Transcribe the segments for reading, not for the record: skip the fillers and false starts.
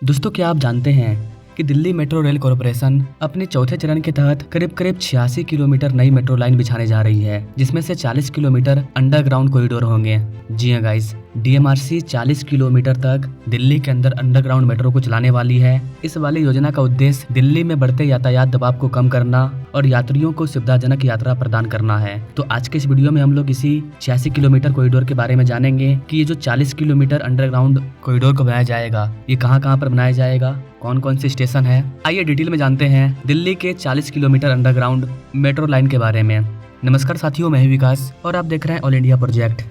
दोस्तों, क्या आप जानते हैं कि दिल्ली मेट्रो रेल कॉरपोरेशन अपने चौथे चरण के तहत करीब 86 किलोमीटर नई मेट्रो लाइन बिछाने जा रही है, जिसमें से 40 किलोमीटर अंडरग्राउंड कॉरिडोर होंगे। जी हाँ गाइस, डीएमआरसी 40 किलोमीटर तक दिल्ली के अंदर अंडरग्राउंड मेट्रो को चलाने वाली है। इस वाली योजना का उद्देश्य दिल्ली में बढ़ते यातायात दबाव को कम करना और यात्रियों को सुविधाजनक यात्रा प्रदान करना है। तो आज के इस वीडियो में हम लोग इसी 86 किलोमीटर कॉरिडोर के बारे में जानेंगे कि ये जो 40 किलोमीटर अंडरग्राउंड कॉरिडोर को बनाया जाएगा, ये कहाँ कहाँ पर बनाया जाएगा, कौन कौन सी स्टेशन है। आइए डिटेल में जानते हैं दिल्ली के 40 किलोमीटर अंडरग्राउंड मेट्रो लाइन के बारे में। नमस्कार साथियों, मैं हूं विकास और आप देख रहे हैं ऑल इंडिया प्रोजेक्ट।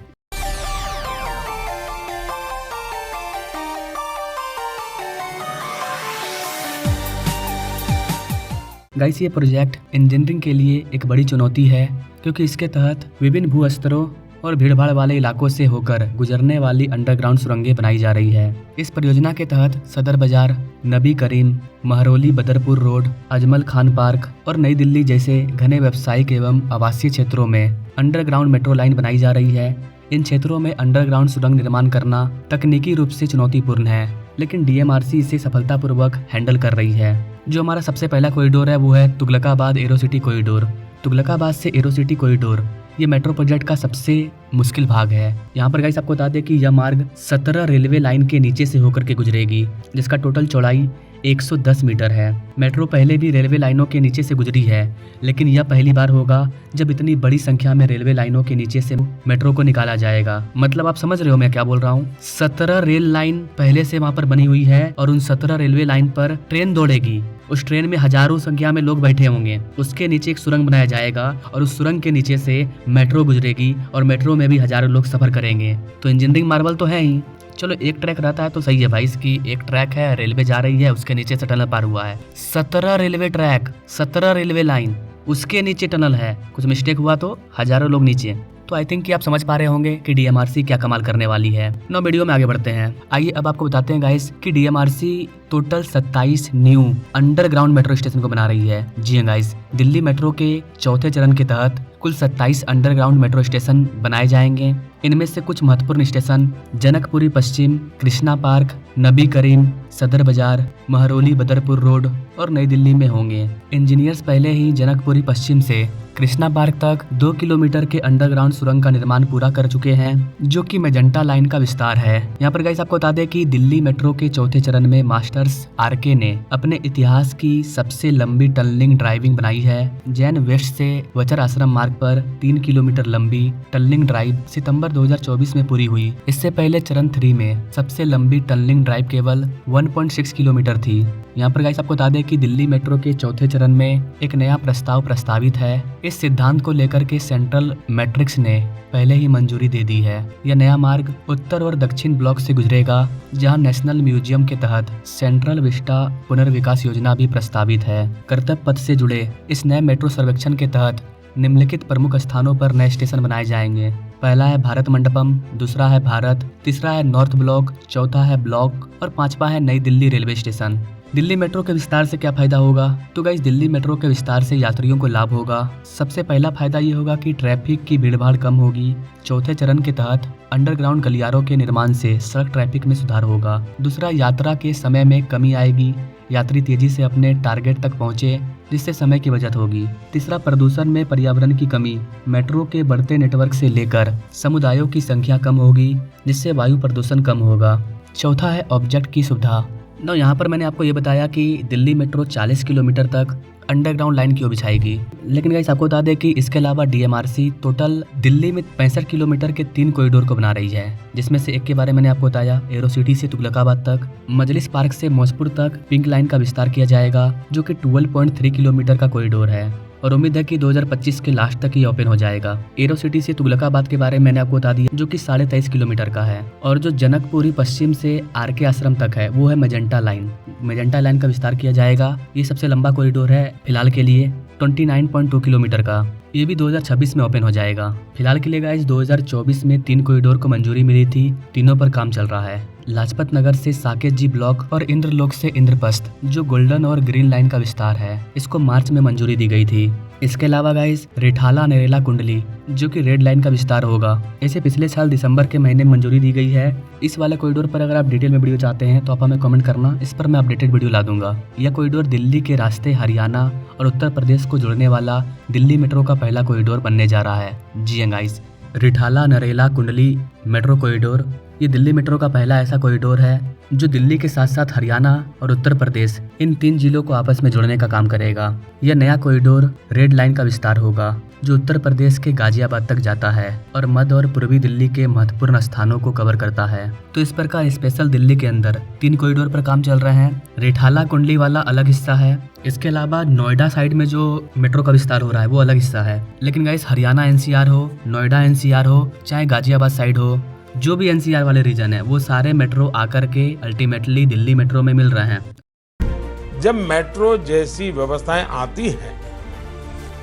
गाइस, ये प्रोजेक्ट इंजीनियरिंग के लिए एक बड़ी चुनौती है, क्योंकि इसके तहत विभिन्न भू स्तरों और भीड़भाड़ वाले इलाकों से होकर गुजरने वाली अंडरग्राउंड सुरंगें बनाई जा रही है। इस परियोजना के तहत सदर बाजार, नबी करीम, महरौली बदरपुर रोड, अजमल खान पार्क और नई दिल्ली जैसे घने व्यावसायिक एवं आवासीय क्षेत्रों में अंडरग्राउंड मेट्रो लाइन बनाई जा रही है। इन क्षेत्रों में अंडरग्राउंड सुरंग निर्माण करना तकनीकी रूप से चुनौतीपूर्ण है, लेकिन डीएमआरसी इसे सफलतापूर्वक हैंडल कर रही है। जो हमारा सबसे पहला कॉरिडोर है वो है तुगलकाबाद एरोसिटी कॉरिडोर। तुगलकाबाद से एरोसिटी कॉरिडोर ये मेट्रो प्रोजेक्ट का सबसे मुश्किल भाग है। यहाँ पर गाइस आपको बता दें कि यह मार्ग 17 रेलवे लाइन के नीचे से होकर के गुजरेगी, जिसका टोटल चौड़ाई 110 मीटर है। मेट्रो पहले भी रेलवे लाइनों के नीचे से गुजरी है, लेकिन यह पहली बार होगा जब इतनी बड़ी संख्या में रेलवे लाइनों के नीचे से मेट्रो को निकाला जाएगा। मतलब आप समझ रहे हो मैं क्या बोल रहा हूँ। 17 रेल लाइन पहले से वहाँ पर बनी हुई है और उन 17 रेलवे लाइन पर ट्रेन दौड़ेगी। उस ट्रेन में हजारों संख्या में लोग बैठे होंगे। उसके नीचे एक सुरंग बनाया जाएगा और उस सुरंग के नीचे से मेट्रो गुजरेगी और मेट्रो में भी हजारों लोग सफर करेंगे। तो इंजीनियरिंग मार्वल तो है ही। चलो, एक ट्रैक रहता है तो सही है भाई, इसकी एक ट्रैक है, रेलवे जा रही है, उसके नीचे से टनल पार हुआ है। 17 रेलवे ट्रैक, 17 रेलवे लाइन, उसके नीचे टनल है। कुछ मिस्टेक हुआ तो हजारों लोग नीचे। तो आई थिंक कि आप समझ पा रहे होंगे कि डीएमआरसी क्या कमाल करने वाली है। नो, वीडियो में आगे बढ़ते हैं। आइए अब आपको बताते हैं गाइस कि DMRC total 27 new underground metro station को बना रही है। जी हाँ गाइस, दिल्ली मेट्रो के चौथे चरण के तहत कुल 27 अंडरग्राउंड मेट्रो स्टेशन बनाए जाएंगे। इनमें से कुछ महत्वपूर्ण स्टेशन जनकपुरी पश्चिम, कृष्णा पार्क, नबी करीम, सदर बाजार, महरौली बदरपुर रोड और नई दिल्ली में होंगे। इंजीनियर्स पहले ही जनकपुरी पश्चिम से कृष्णा पार्क तक 2 किलोमीटर के अंडरग्राउंड सुरंग का निर्माण पूरा कर चुके हैं, जो कि मेजेंटा लाइन का विस्तार है। यहाँ पर गाइस आपको बता दें कि दिल्ली मेट्रो के चौथे चरण में मास्टर्स आरके ने अपने इतिहास की सबसे लंबी टनलिंग ड्राइविंग बनाई है। जैन वेस्ट से वचर आश्रम मार्ग पर 3 किलोमीटर लंबी टनलिंग ड्राइव सितंबर 2024 में पूरी हुई। इससे पहले चरण 3 में सबसे लंबी टनलिंग ड्राइव केवल 1.6 किलोमीटर थी। यहाँ पर गाइस आपको बता दें कि दिल्ली मेट्रो के चौथे चरण में एक नया प्रस्ताव प्रस्तावित है। इस सिद्धांत को लेकर के सेंट्रल मैट्रिक्स ने पहले ही मंजूरी दे दी है। यह नया मार्ग उत्तर और दक्षिण ब्लॉक से गुजरेगा, जहां नेशनल म्यूजियम के तहत सेंट्रल विस्टा पुनर्विकास योजना भी प्रस्तावित है। कर्तव्य पथ से जुड़े इस नए मेट्रो सर्वेक्षण के तहत निम्नलिखित प्रमुख स्थानों पर नए स्टेशन बनाए जाएंगे। पहला है भारत मंडपम, दूसरा है भारत, तीसरा है नॉर्थ ब्लॉक, चौथा है ब्लॉक और पांचवा है नई Delhi railway station. Delhi metro के विस्तार से क्या फायदा होगा? तो गाइस, दिल्ली मेट्रो के विस्तार से यात्रियों को लाभ होगा। सबसे पहला फायदा ये होगा कि ट्रैफिक की भीड़भाड़ कम होगी। चौथे चरण के तहत अंडरग्राउंड गलियारों के निर्माण से सड़क ट्रैफिक में सुधार होगा। दूसरा, यात्रा के समय में कमी आएगी। यात्री तेजी से अपने टारगेट तक पहुंचे, जिससे समय की बचत होगी। तीसरा, प्रदूषण में पर्यावरण की कमी। मेट्रो के बढ़ते नेटवर्क से लेकर समुदायों की संख्या कम होगी, जिससे वायु प्रदूषण कम होगा। चौथा है ऑब्जेक्ट की सुविधा। यहाँ पर मैंने आपको ये बताया कि दिल्ली मेट्रो 40 किलोमीटर तक अंडरग्राउंड लाइन क्यों बिछाएगी, लेकिन गाइस आपको बता दें कि इसके अलावा डीएमआरसी टोटल दिल्ली में 65 किलोमीटर के 3 कॉरिडोर को बना रही है, जिसमें से एक के बारे में मैंने आपको बताया, एरोसिटी से तुगलकाबाद तक, मजलिस पार्क से मौजपुर तक पिंक लाइन का विस्तार किया जाएगा, जो कि 12.3 किलोमीटर का कॉरिडोर है और उम्मीद है कि 2025 के लास्ट तक ये ओपन हो जाएगा। एरोसिटी से तुगलकाबाद के बारे में मैंने आपको बता दिया, जो कि 23.5 किलोमीटर का है। और जो जनकपुरी पश्चिम से आरके आश्रम तक है वो है मेजेंटा लाइन। मेजेंटा लाइन का विस्तार किया जाएगा। ये सबसे लंबा कॉरिडोर है फिलहाल के लिए, 29.2 किलोमीटर का। ये भी 2026 में ओपन हो जाएगा। फिलहाल के लिए गाइस 2024 में 3 कॉरिडोर को मंजूरी मिली थी, तीनों पर काम चल रहा है। लाजपत नगर से साकेत जी ब्लॉक और इंद्रलोक से इंद्रप्रस्थ, जो गोल्डन और ग्रीन लाइन का विस्तार है, इसको मार्च में मंजूरी दी गई थी। इसके अलावा गाइस रिठाला नरेला कुंडली जो कि रेड लाइन का विस्तार होगा, इसे पिछले साल दिसंबर के महीने में मंजूरी दी गई है। इस वाले कॉरिडोर पर अगर आप डिटेल में वीडियो चाहते हैं तो आप हमें कमेंट करना, इस पर मैं अपडेटेड वीडियो ला दूंगा। यह कॉरिडोर दिल्ली के रास्ते हरियाणा और उत्तर प्रदेश को जोड़ने वाला दिल्ली मेट्रो का पहला कॉरिडोर बनने जा रहा है। जी हाँ गाइस, रिठाला नरेला कुंडली मेट्रो कॉरिडोर ये दिल्ली मेट्रो का पहला ऐसा कॉरिडोर है जो दिल्ली के साथ साथ हरियाणा और उत्तर प्रदेश इन 3 जिलों को आपस में जोड़ने का काम करेगा। यह नया कॉरिडोर रेड लाइन का विस्तार होगा जो उत्तर प्रदेश के गाजियाबाद तक जाता है और मध्य और पूर्वी दिल्ली के महत्वपूर्ण स्थानों को कवर करता है। तो इस प्रकार स्पेशल दिल्ली के अंदर 3 कॉरिडोर पर काम चल रहे हैं। रिठाला कुंडली वाला अलग हिस्सा है, इसके अलावा नोएडा साइड में जो मेट्रो का विस्तार हो रहा है वो अलग हिस्सा है। लेकिन गाइस हरियाणा एनसीआर हो, नोएडा एनसीआर हो, चाहे गाजियाबाद साइड हो, जो भी एनसीआर वाले रीजन है वो सारे मेट्रो आकर के अल्टीमेटली दिल्ली मेट्रो में मिल रहे हैं। जब मेट्रो जैसी व्यवस्थाएं आती हैं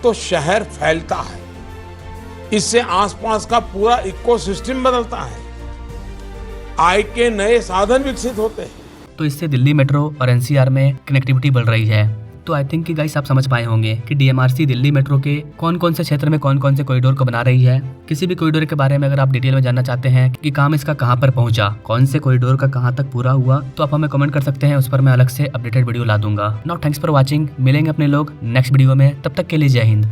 तो शहर फैलता है, इससे आसपास का पूरा इकोसिस्टम बदलता है, आय के नए साधन विकसित होते हैं। तो इससे दिल्ली मेट्रो और एनसीआर में कनेक्टिविटी बढ़ रही है। तो आई थिंक कि गाइस आप समझ पाए होंगे कि डीएमआरसी दिल्ली मेट्रो के कौन कौन से क्षेत्र में कौन कौन से कॉरिडोर को बना रही है। किसी भी कॉरिडोर के बारे में अगर आप डिटेल में जानना चाहते हैं कि काम इसका कहां पर पहुंचा, कौन से कॉरिडोर का कहां तक पूरा हुआ, तो आप हमें कमेंट कर सकते हैं, उस पर मैं अलग से अपडेटेड वीडियो ला दूंगा। नाउ थैंक्स फॉर वॉचिंग, मिलेंगे अपने लोग नेक्स्ट वीडियो में, तब तक के लिए जय हिंद।